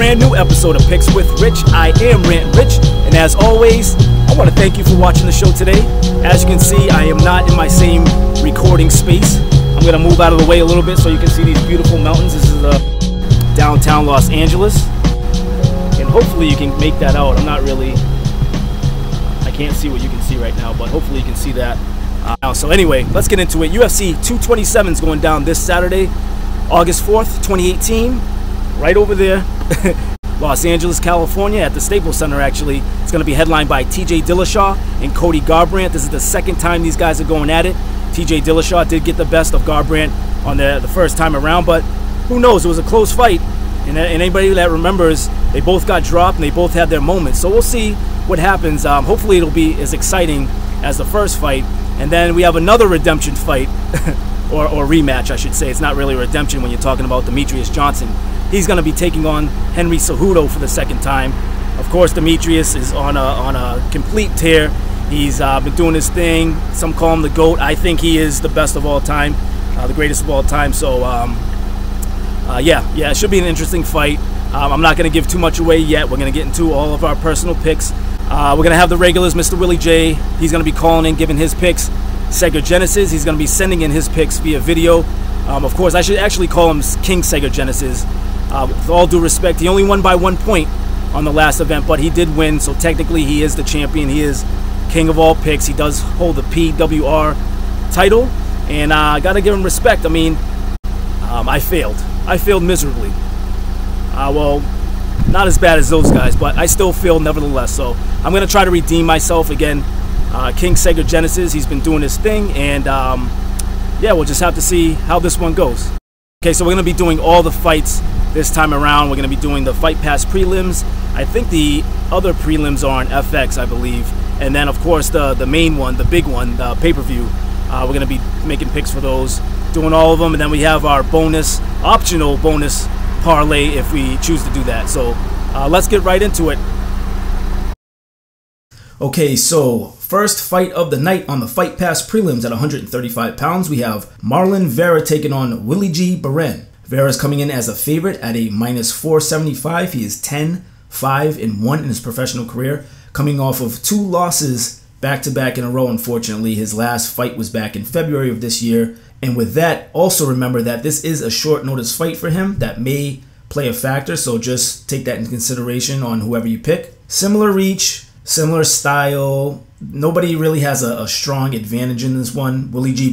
brand new episode of Picks with Rich. I am Rant Rich, and as always, I want to thank you for watching the show today. As you can see, I am not in my same recording space. I'm going to move out of the way a little bit so you can see these beautiful mountains. This is downtown Los Angeles, and hopefully you can make that out. I'm not really, I can't see what you can see right now, but hopefully you can see that. So anyway, let's get into it. UFC 227 is going down this Saturday, August 4th, 2018, right over there, Los Angeles, California, at the Staples Center, actually. It's going to be headlined by TJ Dillashaw and Cody Garbrandt. This is the second time these guys are going at it. TJ Dillashaw did get the best of Garbrandt on the first time around, but who knows? It was a close fight, and anybody that remembers, they both got dropped and they both had their moments. So we'll see what happens. Hopefully it'll be as exciting as the first fight. And then we have another redemption fight, or rematch, I should say. It's not really a redemption when you're talking about Demetrius Johnson. He's going to be taking on Henry Cejudo for the second time. Of course, Demetrius is on a complete tear. He's been doing his thing. Some call him the GOAT. I think he is the best of all time, the greatest of all time. So, yeah, it should be an interesting fight. I'm not going to give too much away yet. We're going to get into all of our personal picks. We're going to have the regulars, Mr. Willie Jay. He's going to be calling in, giving his picks. Sega Genesis, he's going to be sending in his picks via video. Of course, I should actually call him King Sega Genesis. With all due respect, he only won by 1 point on the last event, but he did win, so technically he is the champion. He is king of all picks. He does hold the PWR title, and I got to give him respect. I mean, I failed. I failed miserably. Well, not as bad as those guys, but I still failed nevertheless. So I'm going to try to redeem myself again. King Sega Genesis, he's been doing his thing, and yeah, we'll just have to see how this one goes. Okay, so we're going to be doing all the fights this time around. We're going to be doing the Fight Pass prelims. I think the other prelims are on FX, I believe. And then, of course, the main one, the big one, the pay-per-view. We're going to be making picks for those, doing all of them. And then we have our bonus, optional bonus parlay if we choose to do that. So let's get right into it. Okay, so first fight of the night on the Fight Pass prelims at 135 pounds, we have Marlon Vera taking on Willie Jay. Vera's coming in as a favorite at a -475. He is 10-5-1 in his professional career, coming off of 2 losses back-to-back in a row, unfortunately. His last fight was back in February of this year. And with that, also remember that this is a short notice fight for him that may play a factor, so just take that into consideration on whoever you pick. Similar reach, similar style. Nobody really has a strong advantage in this one. Willie Jay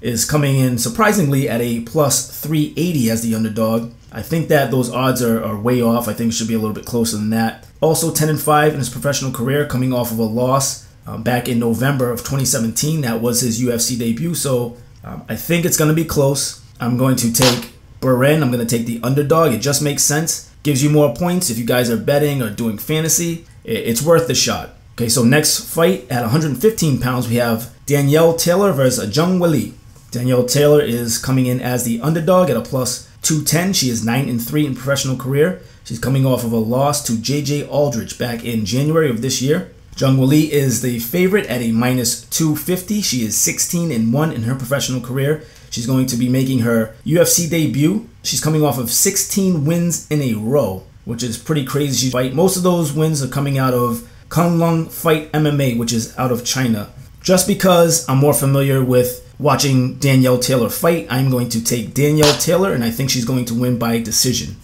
is coming in surprisingly at a +380 as the underdog. I think that those odds are way off. I think it should be a little bit closer than that. Also 10-5 in his professional career, coming off of a loss back in November of 2017. That was his UFC debut, so I think it's going to be close. I'm going to take Buren. I'm going to take the underdog. It just makes sense. Gives you more points if you guys are betting or doing fantasy. It's worth the shot. Okay, so next fight at 115 pounds, we have Danielle Taylor versus Jung Willie. Danielle Taylor is coming in as the underdog at a +210. She is 9-3 in professional career. She's coming off of a loss to JJ Aldrich back in January of this year. Jung Willie is the favorite at a -250. She is 16-1 in her professional career. She's going to be making her UFC debut. She's coming off of 16 wins in a row, which is pretty crazy. Most of those wins are coming out of Kunlun Fight MMA, which is out of China. Just because I'm more familiar with watching Danielle Taylor fight, I'm going to take Danielle Taylor, and I think she's going to win by decision.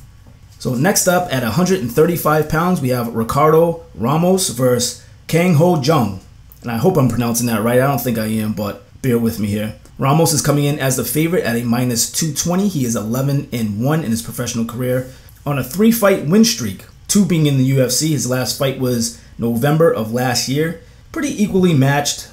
So next up at 135 pounds, we have Ricardo Ramos versus Kang Ho Jung. And I hope I'm pronouncing that right. I don't think I am, but bear with me here. Ramos is coming in as the favorite at a -220. He is 11-1 in his professional career on a 3-fight win streak, 2 being in the UFC. His last fight was November of last year. Pretty equally matched.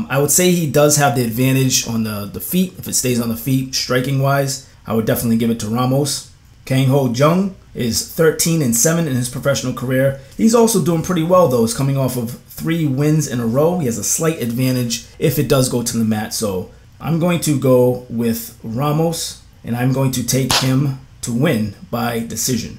I would say he does have the advantage on the feet. If it stays on the feet, striking-wise, I would definitely give it to Ramos. Kang Ho Jung is 13-7 in his professional career. He's also doing pretty well, though. He's coming off of 3 wins in a row. He has a slight advantage if it does go to the mat. So I'm going to go with Ramos, and I'm going to take him to win by decision.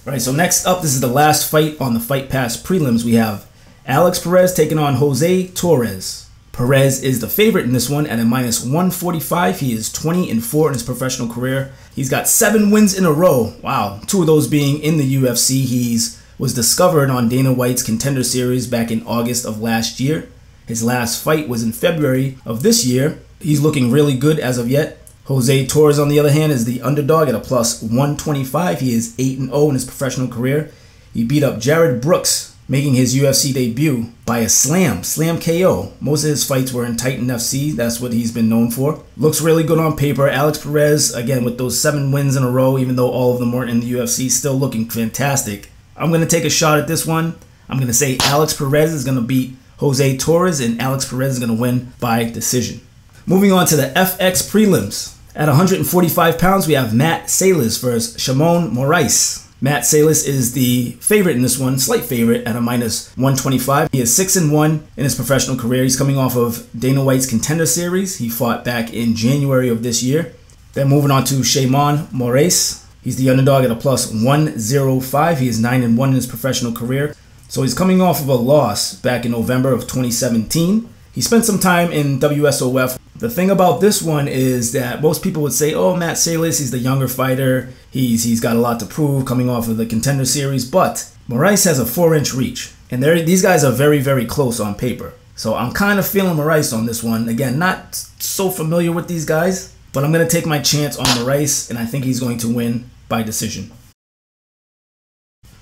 All right, so next up, this is the last fight on the Fight Pass prelims. We have Alex Perez taking on Jose Torres. Perez is the favorite in this one at a minus 145. He is 20-4 in his professional career. He's got 7 wins in a row. Wow, 2 of those being in the UFC. Was discovered on Dana White's Contender Series back in August of last year. His last fight was in February of this year. He's looking really good as of yet. Jose Torres, on the other hand, is the underdog at a plus 125. He is 8-0 in his professional career. He beat up Jared Brooks, making his UFC debut by a slam KO. Most of his fights were in Titan FC. That's what he's been known for. Looks really good on paper. Alex Perez, again, with those 7 wins in a row, even though all of them weren't in the UFC, still looking fantastic. I'm going to take a shot at this one. I'm going to say Alex Perez is going to beat Jose Torres, and Alex Perez is going to win by decision. Moving on to the FX prelims. At 145 pounds, we have Matt Salas versus Shimon Moraes. Matt Salas is the favorite in this one, slight favorite at a minus 125. He is 6-1 in his professional career. He's coming off of Dana White's Contender Series. He fought back in January of this year. Then moving on to Shimon Moraes. He's the underdog at a plus 105. He is 9-1 in his professional career. So he's coming off of a loss back in November of 2017. He spent some time in WSOF. The thing about this one is that most people would say, oh, Matt Salas, he's the younger fighter. He's got a lot to prove coming off of the Contender Series. But Moraes has a 4-inch reach. And these guys are very, very close on paper. So I'm kind of feeling Moraes on this one. Again, not so familiar with these guys. But I'm going to take my chance on Moraes, and I think he's going to win by decision.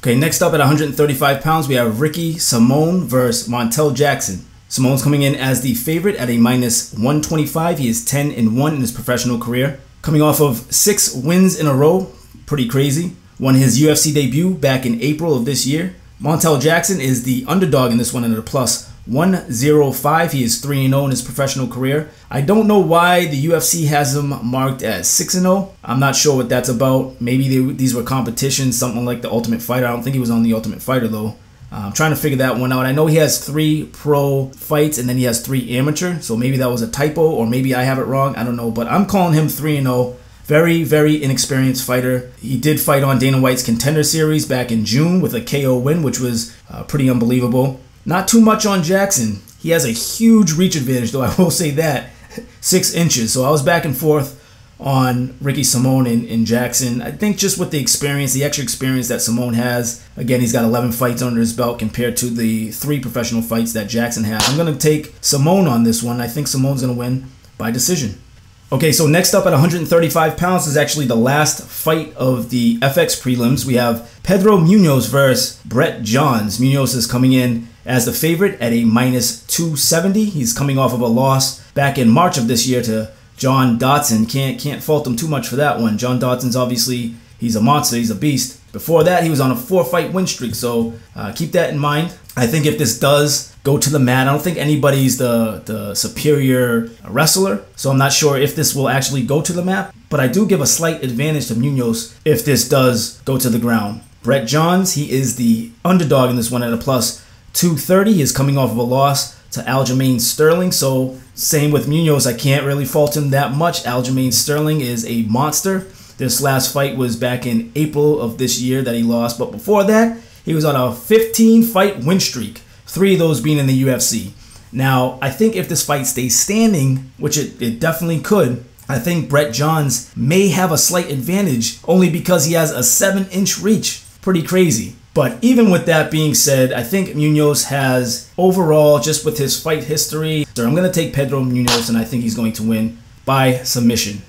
Okay, next up at 135 pounds, we have Ricky Simón versus Montel Jackson. Simone's coming in as the favorite at a minus 125. He is 10-1 in his professional career. Coming off of 6 wins in a row, pretty crazy. Won his UFC debut back in April of this year. Montel Jackson is the underdog in this one at a plus 105. He is 3-0 in his professional career. I don't know why the UFC has him marked as 6-0. I'm not sure what that's about. Maybe these were competitions, something like the Ultimate Fighter. I don't think he was on the Ultimate Fighter though. I'm trying to figure that one out. I know he has 3 pro fights and then he has 3 amateur. So maybe that was a typo or maybe I have it wrong. I don't know. But I'm calling him 3-0. Very, very inexperienced fighter. He did fight on Dana White's Contender Series back in June with a KO win, which was pretty unbelievable. Not too much on Jackson. He has a huge reach advantage, though I will say that. 6 inches. So I was back and forth on Ricky Simón and Jackson. I think just with the experience, the extra experience that Simón has. Again, he's got 11 fights under his belt compared to the 3 professional fights that Jackson has. I'm going to take Simón on this one. I think Simon's going to win by decision. Okay, so next up at 135 pounds is actually the last fight of the FX prelims. We have Pedro Munoz versus Brett Johns. Munoz is coming in as the favorite at a minus 270. He's coming off of a loss back in March of this year to John Dodson. Can't fault him too much for that one. John Dodson's obviously, he's a monster, he's a beast. Before that, he was on a 4-fight win streak, so keep that in mind. I think if this does go to the mat, I don't think anybody's the superior wrestler, so I'm not sure if this will actually go to the mat, but I do give a slight advantage to Munoz if this does go to the ground. Brett Johns, he is the underdog in this one at a plus 230. He is coming off of a loss to Aljamain Sterling, so same with Munoz. I can't really fault him that much. Aljamain Sterling is a monster. This last fight was back in April of this year that he lost, but before that, he was on a 15-fight win streak, 3 of those being in the UFC. Now, I think if this fight stays standing, which it definitely could, I think Brett Johns may have a slight advantage only because he has a 7-inch reach. Pretty crazy. But even with that being said, I think Munoz has overall, just with his fight history, I'm going to take Pedro Munoz and I think he's going to win by submission.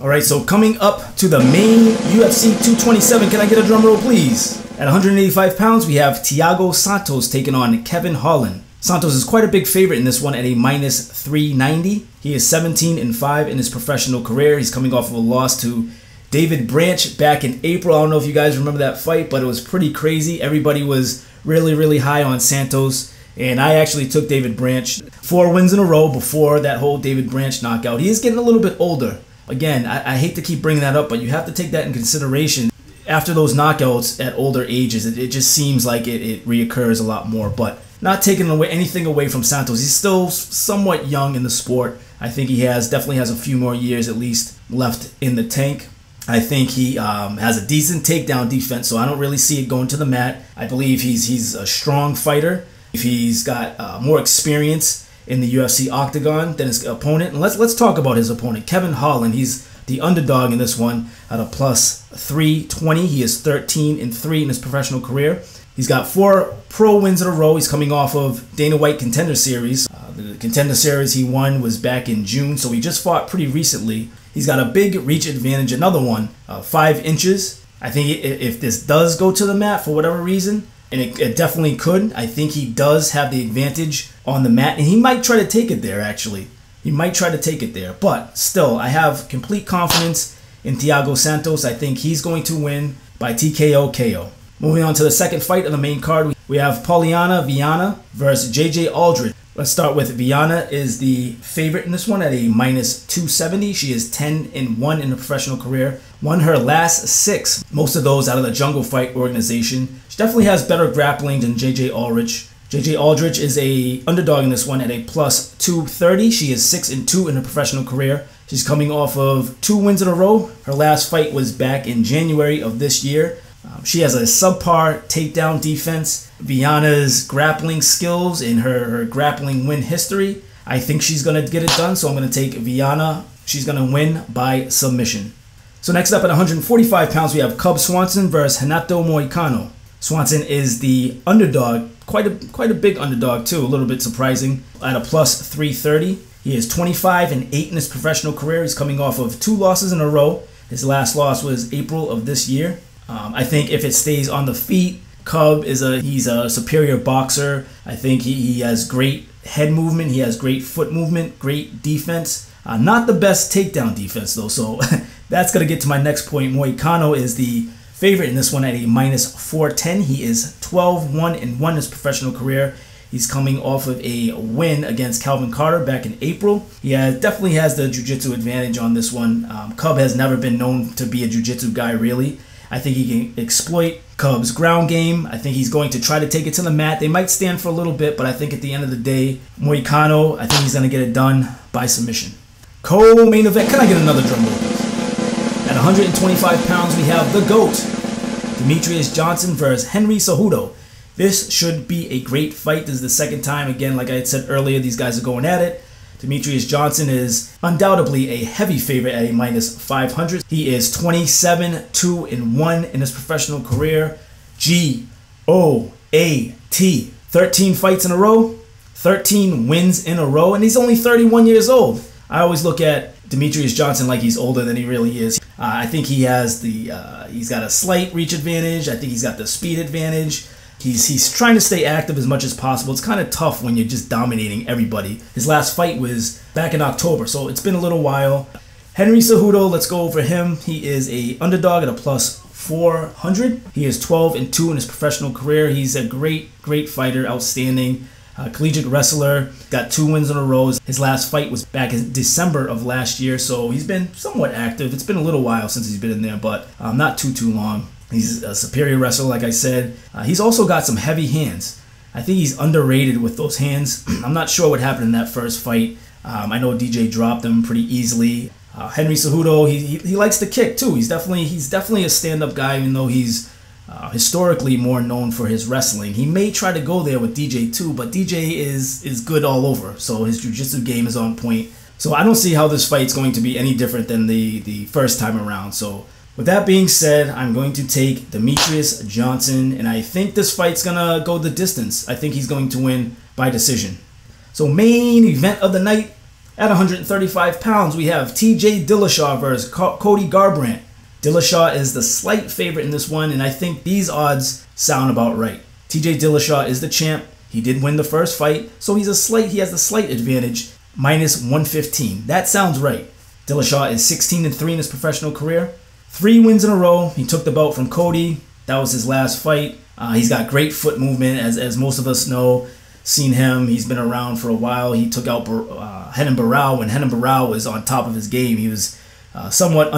Alright, so coming up to the main UFC 227, can I get a drum roll please? At 185 pounds, we have Thiago Santos taking on Kevin Holland. Santos is quite a big favorite in this one at a minus 390. He is 17-5 in his professional career. He's coming off of a loss to David Branch back in April. I don't know if you guys remember that fight, but it was pretty crazy. Everybody was really, really high on Santos. And I actually took David Branch 4 wins in a row before that whole David Branch knockout. He is getting a little bit older. Again, I hate to keep bringing that up, but you have to take that in consideration. After those knockouts at older ages, it just seems like it reoccurs a lot more. But not taking anything away from Santos. He's still somewhat young in the sport. I think he definitely has a few more years at least left in the tank. I think he has a decent takedown defense, so I don't really see it going to the mat. I believe he's a strong fighter. If he's got more experience in the UFC octagon than his opponent. And let's talk about his opponent, Kevin Holland. He's the underdog in this one at a plus 320. He is 13-3 in his professional career. He's got 4 pro wins in a row. He's coming off of Dana White Contender Series. The Contender Series he won was back in June, so he just fought pretty recently. He's got a big reach advantage, another one, 5 inches. I think if this does go to the mat for whatever reason, and it definitely could, I think he does have the advantage on the mat, and he might try to take it there, actually. He might try to take it there, but still, I have complete confidence in Thiago Santos. I think he's going to win by TKO KO. Moving on to the second fight of the main card, we have Polyana Viana versus JJ Aldrich. Let's start with Viana is the favorite in this one at a minus 270. She is 10-1 in her professional career. Won her last 6, most of those out of the Jungle Fight organization. She definitely has better grappling than JJ Aldrich. JJ Aldrich is a underdog in this one at a plus 230. She is 6-2 in her professional career. She's coming off of 2 wins in a row. Her last fight was back in January of this year. She has a subpar takedown defense. Viana's grappling skills and her grappling win history, I think she's going to get it done, so I'm going to take Viana. She's going to win by submission. So next up at 145 pounds, we have Cub Swanson versus Renato Moicano. Swanson is the underdog, quite a big underdog too, a little bit surprising, at a plus 330. He is 25-8 in his professional career. He's coming off of 2 losses in a row. His last loss was April of this year. I think if it stays on the feet, Cub he's a superior boxer. I think he has great head movement. He has great foot movement, great defense. Not the best takedown defense though, so that's going to get to my next point. Moicano is the favorite in this one at a minus 410. He is 12-1 in his professional career. He's coming off of a win against Calvin Carter back in April. He definitely has the jiu-jitsu advantage on this one. Cub has never been known to be a jiu-jitsu guy, really. I think he can exploit Cub's ground game. I think he's going to try to take it to the mat. They might stand for a little bit, but I think at the end of the day, Moicano, I think he's going to get it done by submission. Co-main event. Can I get another drum roll? At 125 pounds, we have the GOAT, Demetrious Johnson versus Henry Cejudo. This should be a great fight. This is the second time. Again, like I had said earlier, these guys are going at it. Demetrious Johnson is undoubtedly a heavy favorite at a minus 500. He is 27-2-1 in his professional career. G-O-A-T. 13 fights in a row, 13 wins in a row, and he's only 31 years old. I always look at Demetrious Johnson like he's older than he really is. I think he has he's got a slight reach advantage. I think he's got the speed advantage. He's trying to stay active as much as possible. It's kind of tough when you're just dominating everybody. His last fight was back in October, so it's been a little while. Henry Cejudo, let's go over him. He is a underdog at a plus 400. He is 12-2 in his professional career. He's a great fighter, outstanding. Collegiate wrestler, got 2 wins in a row. His last fight was back in December of last year, so he's been somewhat active. It's been a little while since he's been in there, but not too long. He's a superior wrestler, like I said. He's also got some heavy hands. I think he's underrated with those hands. I'm not sure what happened in that first fight. I know DJ dropped him pretty easily. Henry Cejudo, he likes to kick too. He's definitely a stand-up guy, even though he's historically more known for his wrestling. He may try to go there with DJ too, but DJ is good all over, so his jiu-jitsu game is on point. So I don't see how this fight's going to be any different than the first time around. So with that being said, I'm going to take Demetrious Johnson, and I think this fight's gonna go the distance. I think he's going to win by decision. So main event of the night, at 135 pounds, we have TJ Dillashaw versus Cody Garbrandt. Dillashaw is the slight favorite in this one, and I think these odds sound about right. TJ Dillashaw is the champ. He did win the first fight, so he has the slight advantage, minus 115. That sounds right. Dillashaw is 16-3 in his professional career. 3 wins in a row. He took the belt from Cody. That was his last fight. He's got great foot movement, as most of us know. Seen him. He's been around for a while. He took out Renan Barão when Renan Barão was on top of his game. He was somewhat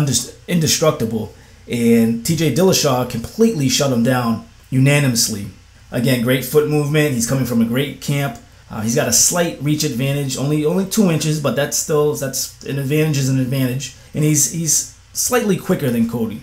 indestructible. And TJ Dillashaw completely shut him down unanimously. Again, great foot movement. He's coming from a great camp. He's got a slight reach advantage, only 2 inches, but that's an advantage is an advantage. And he's slightly quicker than Cody.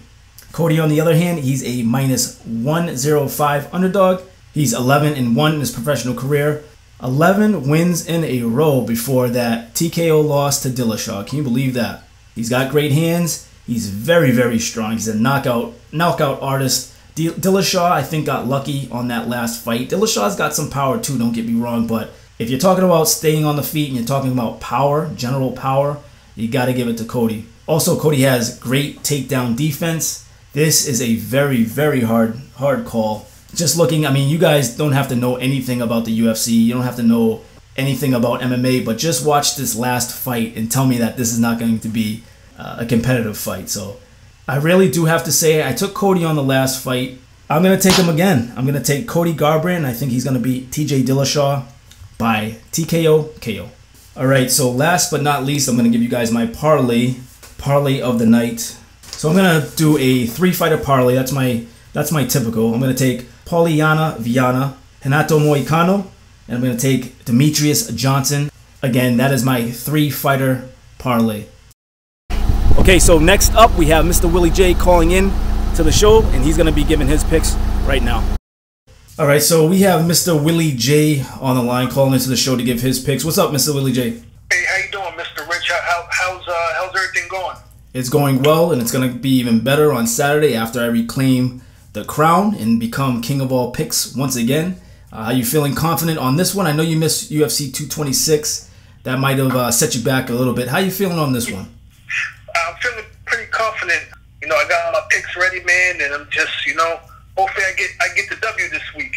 Cody, on the other hand, he's a minus 105 underdog. He's 11-1 in his professional career. 11 wins in a row before that TKO loss to Dillashaw. Can you believe that? He's got great hands. He's very, very strong. He's a knockout artist. Dillashaw, I think, got lucky on that last fight. Dillashaw's got some power too, don't get me wrong, but if you're talking about staying on the feet and you're talking about power, general power, you got to give it to Cody. Also, Cody has great takedown defense. This is a very, very hard call. Just looking, I mean, you guys don't have to know anything about the UFC. You don't have to know anything about MMA, but just watch this last fight and tell me that this is not going to be a competitive fight. So I really do have to say I took Cody on the last fight. I'm going to take him again. I'm going to take Cody Garbrandt. I think he's going to beat TJ Dillashaw by TKO KO. All right, so last but not least, I'm going to give you guys my parlay of the night. So I'm going to do a 3-fighter parlay. That's my typical. I'm going to take Polyana Viana, Renato Moicano, and I'm going to take Demetrius Johnson. Again, that is my 3-fighter parlay. Okay, so next up we have Mr. Willie Jay calling in to the show, and he's going to be giving his picks right now. All right, so we have Mr. Willie Jay on the line calling into the show to give his picks. What's up, Mr. Willie Jay? Hey, how you doing, Mr. Rich? How's everything going? It's going well, and it's going to be even better on Saturday after I reclaim the crown and become king of all picks once again. Are you feeling confident on this one? I know you missed UFC 226. That might have set you back a little bit. How you feeling on this one? I'm feeling pretty confident. I got my picks ready, man, and I'm just, hopefully I get the W this week.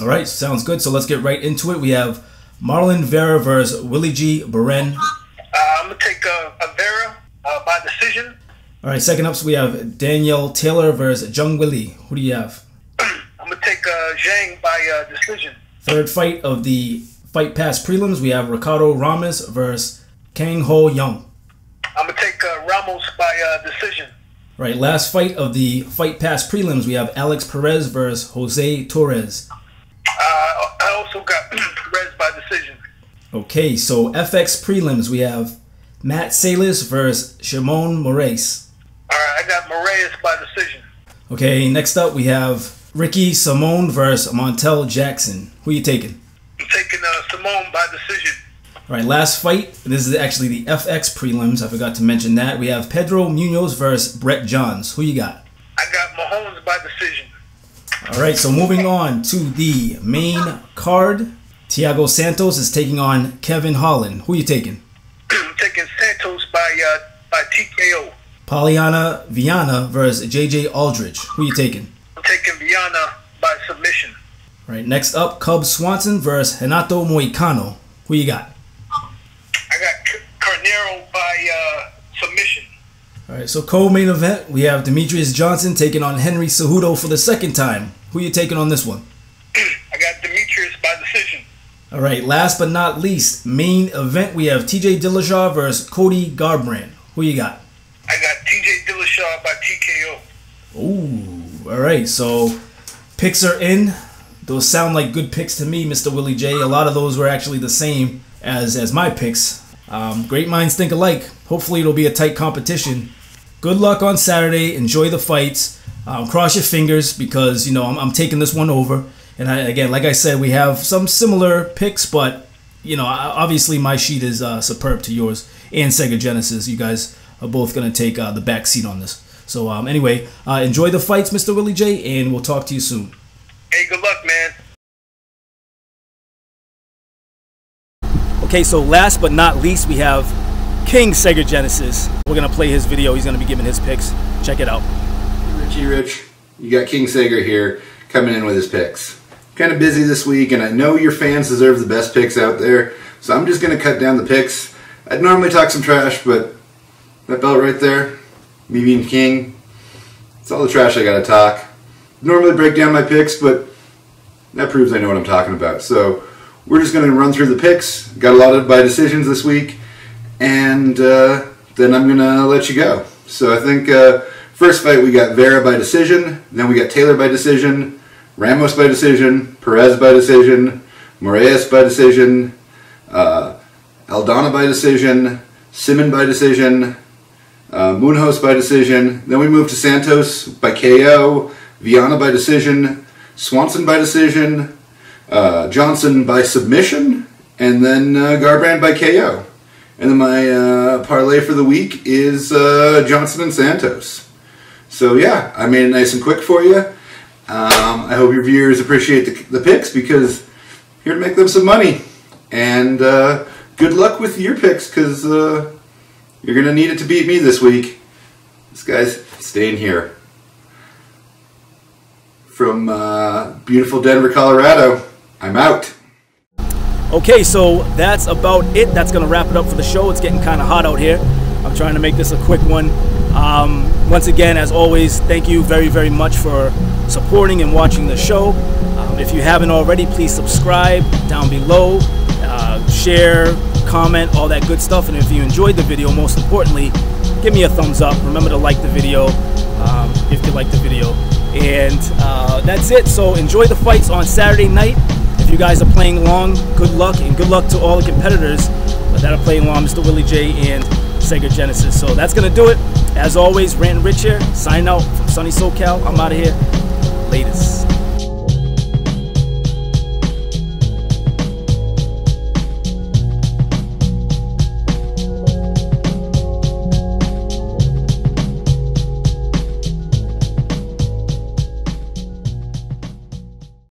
All right, sounds good. So let's get right into it. We have Marlon Vera versus Willie G. Baren. I'm going to take a Vera by decision. All right, second up, so we have Danielle Taylor versus Jung Willie. Who do you have? I'm going to take Zhang by decision. Third fight of the Fight Pass prelims, we have Ricardo Ramos versus Kang Ho Young. I'm going to take Ramos by decision. All right, last fight of the Fight Pass prelims, we have Alex Perez versus Jose Torres. I also got Perez by decision. Okay, so FX prelims, we have Matt Salas versus Shimon Moraes. All right, I got Moraes by decision. Okay, next up we have Ricky Simone versus Montel Jackson. Who are you taking? I'm taking Simone by decision. All right, last fight. This is actually the FX prelims. I forgot to mention that. We have Pedro Munoz versus Brett Johns. Who you got? I got Mahomes by decision. All right, so moving on to the main card. Thiago Santos is taking on Kevin Holland. Who are you taking? I'm taking Santos by TKO. Polyana Viana versus JJ Aldrich. Who are you taking? I'm taking Viana by submission. All right, next up, Cub Swanson versus Renato Moicano. Who you got? I got Carnero by submission. All right, so co-main event, we have Demetrius Johnson taking on Henry Cejudo for the second time. Who are you taking on this one? I got Demetrius by decision. All right, last but not least, main event, we have TJ Dillashaw versus Cody Garbrandt. Who you got? I got TJ Dillashaw by TKO. Ooh, all right, so picks are in. Those sound like good picks to me, Mr. Willie Jay. A lot of those were actually the same as my picks. Great minds think alike. Hopefully it'll be a tight competition. Good luck on Saturday. Enjoy the fights. Cross your fingers because, I'm taking this one over. And again, like I said, we have some similar picks, but, obviously my sheet is superb to yours and Sega Genesis. You guys are both going to take the back seat on this. So anyway, enjoy the fights, Mr. Willie Jay, and we'll talk to you soon. Hey, good luck, man. Okay, so last but not least, we have King Sega Genesis. We're going to play his video. He's going to be giving his picks. Check it out. Richie Rich, you got King Sega here coming in with his picks. Kind of busy this week, and I know your fans deserve the best picks out there, so I'm just going to cut down the picks. I'd normally talk some trash, but that belt right there, me being king, it's all the trash I got to talk. Normally break down my picks, but that proves I know what I'm talking about. So we're just going to run through the picks. Got a lot of by decisions this week, and then I'm going to let you go. So I think first fight we got Vera by decision, then we got Taylor by decision, Ramos by decision, Perez by decision, Moraes by decision, Aldana by decision, Simon by decision, Munoz by decision. Then we move to Santos by KO, Viana by decision, Swanson by decision, Johnson by submission, and then Garbrandt by KO. And then my parlay for the week is Johnson and Santos. So yeah, I made it nice and quick for you. I hope your viewers appreciate the picks, because here to make them some money. And good luck with your picks, because you're going to need it to beat me this week. This guy's staying here. From beautiful Denver, Colorado, I'm out. Okay, so that's about it. That's going to wrap it up for the show. It's getting kind of hot out here. I'm trying to make this a quick one. Once again, as always, thank you very, very much for supporting and watching the show. If you haven't already, please subscribe down below, share, comment, all that good stuff. And if you enjoyed the video, most importantly, give me a thumbs up. Remember to like the video if you like the video. And that's it. So enjoy the fights on Saturday night. If you guys are playing along, good luck, and good luck to all the competitors that are playing along, Mr. Willie Jay and Sega Genesis. So that's going to do it. As always, Rant and Rich here, signing out from sunny SoCal. I'm out of here. Latest.